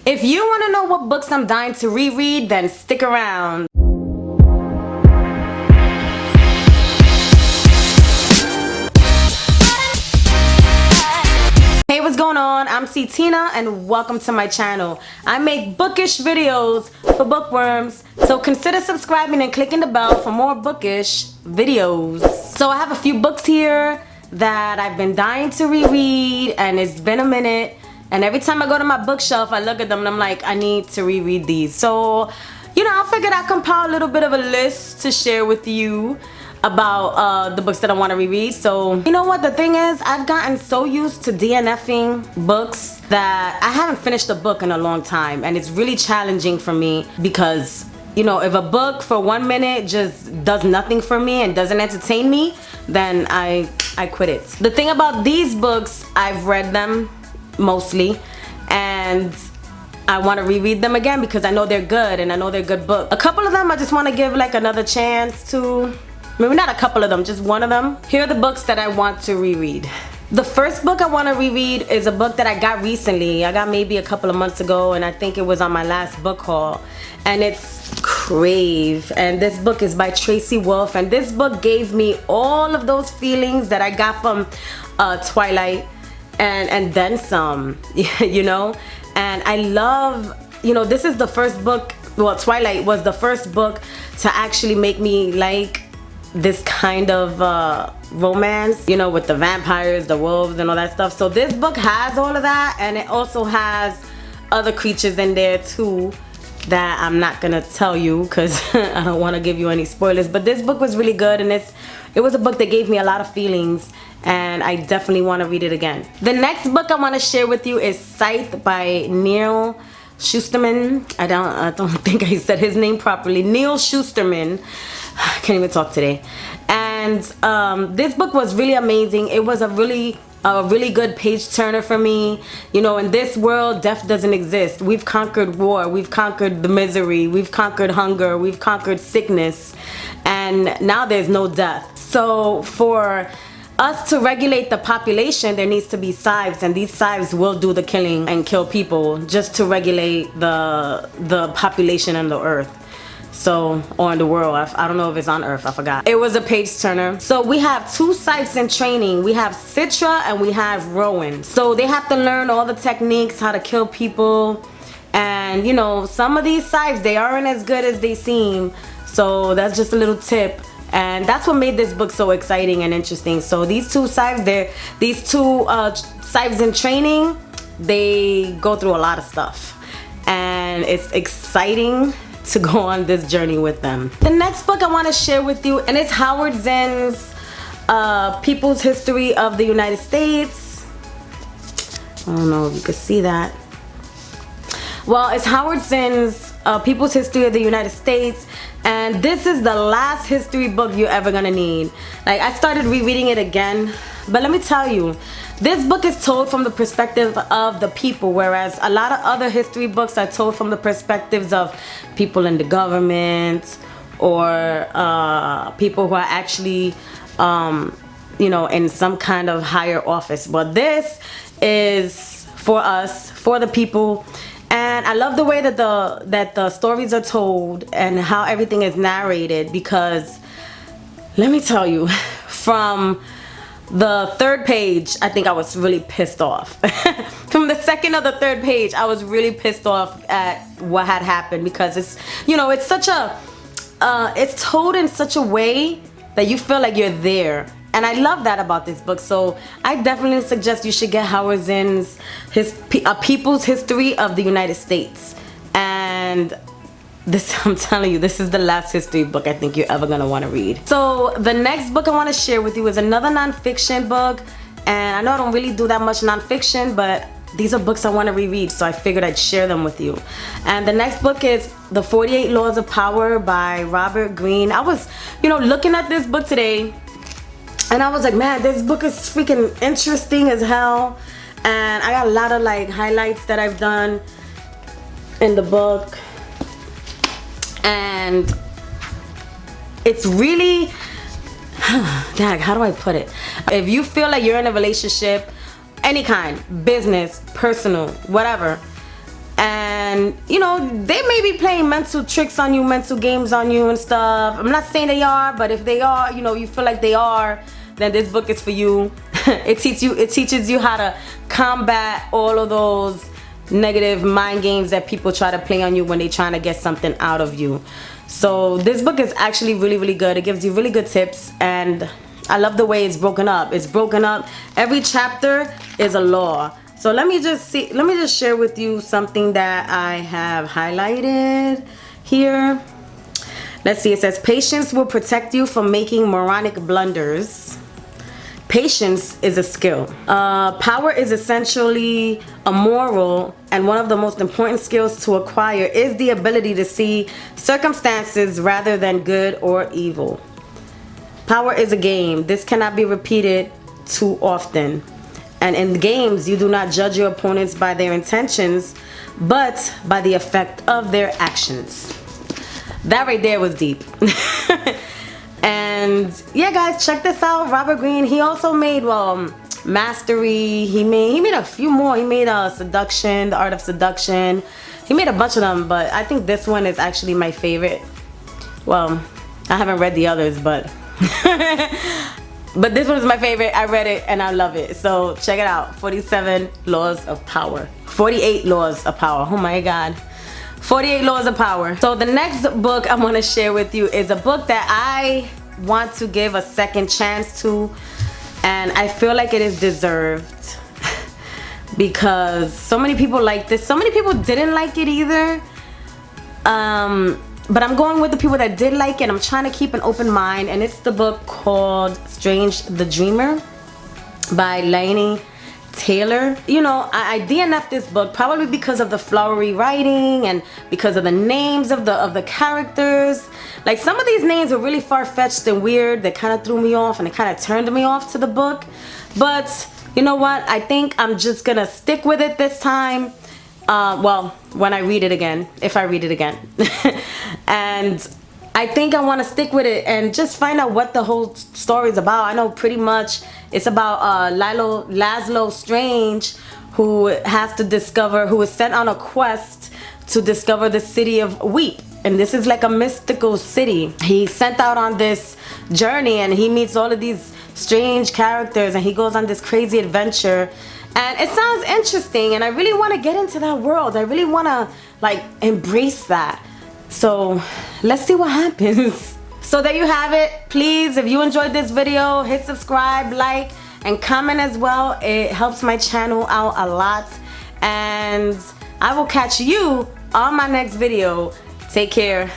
If you want to know what books I'm dying to reread, then stick around. Hey, what's going on? I'm Tina and welcome to my channel. I make bookish videos for bookworms, so consider subscribing and clicking the bell for more bookish videos. So I have a few books here that I've been dying to reread, and it's been a minute, and every time I go to my bookshelf I look at them and I'm like, I need to reread these. So I figured I'd compile a little bit of a list to share with you about the books that I want to reread. So you know what the thing is, I've gotten so used to DNFing books that I haven't finished a book in a long time, and it's really challenging for me because if a book for 1 minute just does nothing for me and doesn't entertain me, then I quit it. The thing about these books, I've read them mostly and I want to reread them again because I know they're good and I know they're good books. A couple of them I just want to give like another chance to. Maybe not a couple of them, just one of them. Here are the books that I want to reread. The first book I want to reread is a book that I got recently. I got maybe a couple of months ago, and I think it was on my last book haul. And it's Crave. And this book is by Tracy Wolff. And this book gave me all of those feelings that I got from Twilight and then some, And I love, this is the first book, well, Twilight was the first book to actually make me like this kind of romance, with the vampires, the wolves, and all that stuff. So this book has all of that, and it also has other creatures in there too that I'm not gonna tell you because I don't want to give you any spoilers. But this book was really good, and it was a book that gave me a lot of feelings, and I definitely want to read it again. The next book I want to share with you is Scythe by Neal Shusterman. I don't think I said his name properly. Neal Shusterman. I can't even talk today. And this book was really amazing. It was a really good page turner for me. In this world, death doesn't exist. We've conquered war. We've conquered the misery. We've conquered hunger. We've conquered sickness. And now there's no death. So for us to regulate the population, there needs to be scythes, and these scythes will do the killing and kill people just to regulate the population on the earth. So, or in the world. I don't know if it's on Earth, I forgot. It was a page turner. So we have two scythes in training. We have Citra and we have Rowan. So they have to learn all the techniques, how to kill people. And some of these scythes, they aren't as good as they seem. So that's just a little tip. And that's what made this book so exciting and interesting. So these two scythes, scythes in training, they go through a lot of stuff. And it's exciting to go on this journey with them. The next book I want to share with you, and it's Howard Zinn's People's History of the United States. I don't know if you can see that. Well, it's Howard Zinn's People's History of the United States, and this is the last history book you're ever gonna need. Like, I started rereading it again, but let me tell you, this book is told from the perspective of the people, whereas a lot of other history books are told from the perspectives of people in the government or people who are actually, in some kind of higher office. But this is for us, for the people. And I love the way that the stories are told and how everything is narrated, because let me tell you, from the third page, I think I was really pissed off. From the second or the third page, I was really pissed off at what had happened, because it's such a it's told in such a way that you feel like you're there. And I love that about this book. So I definitely suggest you should get Howard Zinn's A People's History of the United States. And this, I'm telling you, this is the last history book I think you're ever gonna want to read. So the next book I want to share with you is another nonfiction book. And I know I don't really do that much nonfiction, but these are books I want to reread, so I figured I'd share them with you. And the next book is The 48 Laws of Power by Robert Greene. I was, looking at this book today, and I was like, man, this book is freaking interesting as hell. And I got a lot of like highlights that I've done in the book. And it's really, dang, how do I put it? If you feel like you're in a relationship, any kind, business, personal, whatever, and and you know, they may be playing mental tricks on you, mental games on you and stuff. I'm not saying they are, but if they are, you know, you feel like they are, then this book is for you. It teaches you how to combat all of those negative mind games that people try to play on you when they're trying to get something out of you. So this book is actually really, really good. It gives you really good tips, and I love the way it's broken up. It's broken up. Every chapter is a law. So let me just share with you something that I have highlighted here. Let's see, it says patience will protect you from making moronic blunders. Patience is a skill. Power is essentially a moral, and one of the most important skills to acquire is the ability to see circumstances rather than good or evil. Power is a game. This cannot be repeated too often. And in games, you do not judge your opponents by their intentions, but by the effect of their actions. That right there was deep. And yeah, guys, check this out. Robert Greene, he also made Mastery. He made a few more. He made Seduction, The Art of Seduction. He made a bunch of them, but I think this one is actually my favorite. Well, I haven't read the others, but but this one is my favorite. I read it and I love it. So check it out. 47 Laws of Power. 48 Laws of Power. Oh my God. 48 Laws of Power. So the next book I want to share with you is a book that I want to give a second chance to, and I feel like it is deserved because so many people like this. So many people didn't like it either. But I'm going with the people that did like it. I'm trying to keep an open mind, and it's the book called Strange the Dreamer by Laini Taylor. You know, I DNF'd this book probably because of the flowery writing and because of the names of the characters. Like, some of these names were really far-fetched and weird. They kind of threw me off, and it kind of turned me off to the book. But you know what? I think I'm just gonna stick with it this time. Well, when I read it again, if I read it again. And I think I want to stick with it and just find out what the whole story is about. I know pretty much it's about Laszlo Strange, who is sent on a quest to discover the city of Weep. And this is like a mystical city. He's sent out on this journey, and he meets all of these strange characters, and he goes on this crazy adventure. And it sounds interesting, and I really want to get into that world. I really want to like embrace that. So let's see what happens. So there you have it. Please, if you enjoyed this video, hit subscribe, like, and comment as well. It helps my channel out a lot. And I will catch you on my next video. Take care.